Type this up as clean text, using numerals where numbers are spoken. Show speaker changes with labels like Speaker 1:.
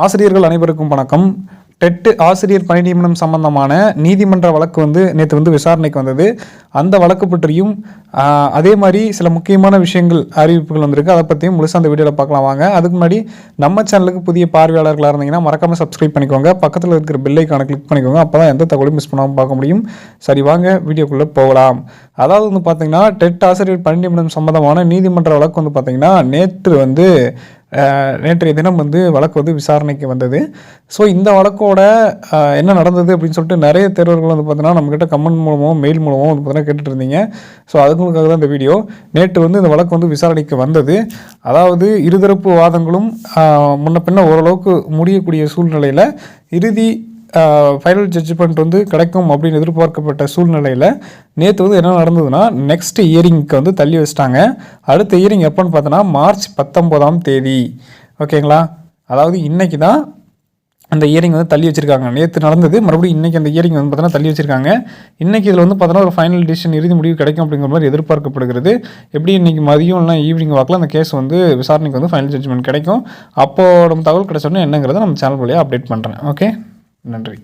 Speaker 1: ஆசிரியர்கள் அனைவருக்கும் வணக்கம். டெட் ஆசிரியர் பணி நியமனம் சம்பந்தமான நீதிமன்ற வழக்கு நேற்று விசாரணைக்கு வந்தது. அந்த வழக்கு பற்றியும் அதே மாதிரி சில முக்கியமான விஷயங்கள் அறிவிப்புகள் வந்திருக்கு. அதை பற்றியும் முழுசாக அந்த வீடியோவில் பார்க்கலாம் வாங்க. அதுக்கு முன்னாடி நம்ம சேனலுக்கு புதிய பார்வையாளர்களாக இருந்தீங்கன்னா மறக்காமல் சப்ஸ்கிரைப் பண்ணிக்கோங்க. பக்கத்தில் இருக்கிற பெல் ஐக்கானை கிளிக் பண்ணிக்கோங்க. அப்போ தான் எந்த தகவலையும் மிஸ் பண்ணாமல் பார்க்க முடியும். சரி வாங்க வீடியோக்குள்ளே போகலாம். அதாவது பார்த்தீங்கன்னா டெட் ஆசிரியர் பணி நியமனம் சம்பந்தமான நீதிமன்ற வழக்கு பார்த்தீங்கன்னா நேற்றைய தினம் வழக்கு விசாரணைக்கு வந்தது. ஸோ இந்த வழக்கோட என்ன நடந்தது அப்படின்னு சொல்லிட்டு நிறைய தேர்வர்கள் பார்த்தீங்கன்னா நம்மக்கிட்ட கமெண்ட் மூலமோ மெயில் மூலமோ பார்த்தீங்கன்னா கேட்டுட்டு இருந்தீங்க. ஸோ அதுங்களுக்காக தான் இந்த வீடியோ. நேற்று இந்த வழக்கு விசாரணைக்கு வந்தது. அதாவது இருதரப்பு வாதங்களும் முன்ன பின்ன ஓரளவுக்கு முடியக்கூடிய சூழ்நிலையில் இறுதி ஃபைனல் ஜட்ஜ்மெண்ட் கிடைக்கும் அப்படின்னு எதிர்பார்க்கப்பட்ட சூழ்நிலையில் நேற்று என்ன நடந்ததுன்னா நெக்ஸ்ட் இயரிங்க்கு தள்ளி வச்சிட்டாங்க. அடுத்த இயரிங் எப்போன்னு பார்த்தோன்னா மார்ச் 19ஆம் தேதி. ஓகேங்களா? அதாவது இன்றைக்கி தான் அந்த இயரிங் தள்ளி வச்சிருக்காங்க. நேற்று நடந்தது, மறுபடியும் இன்றைக்கி அந்த இயரிங் பார்த்தோன்னா தள்ளி வச்சிருக்காங்க. இன்றைக்கி இதில் பார்த்தோன்னா ஒரு ஃபைனல் டிசிஷன் இறுதி முடிவு கிடைக்கும் அப்படிங்கிற மாதிரி எதிர்பார்க்கப்படுகிறது. எப்படி இன்றைக்கி மதியம் இல்லை ஈவினிங் வாக்கில் அந்த கேஸ் விசாரணைக்கு ஃபைனல் ஜட்ஜ்மெண்ட் கிடைக்கும். அப்போ நம்ம தகவல் கிடைச்சோன்னா என்னங்கிறத நம்ம சேனல் வழியாக அப்டேட் பண்ணுறேன். ஓகே, நன்றி.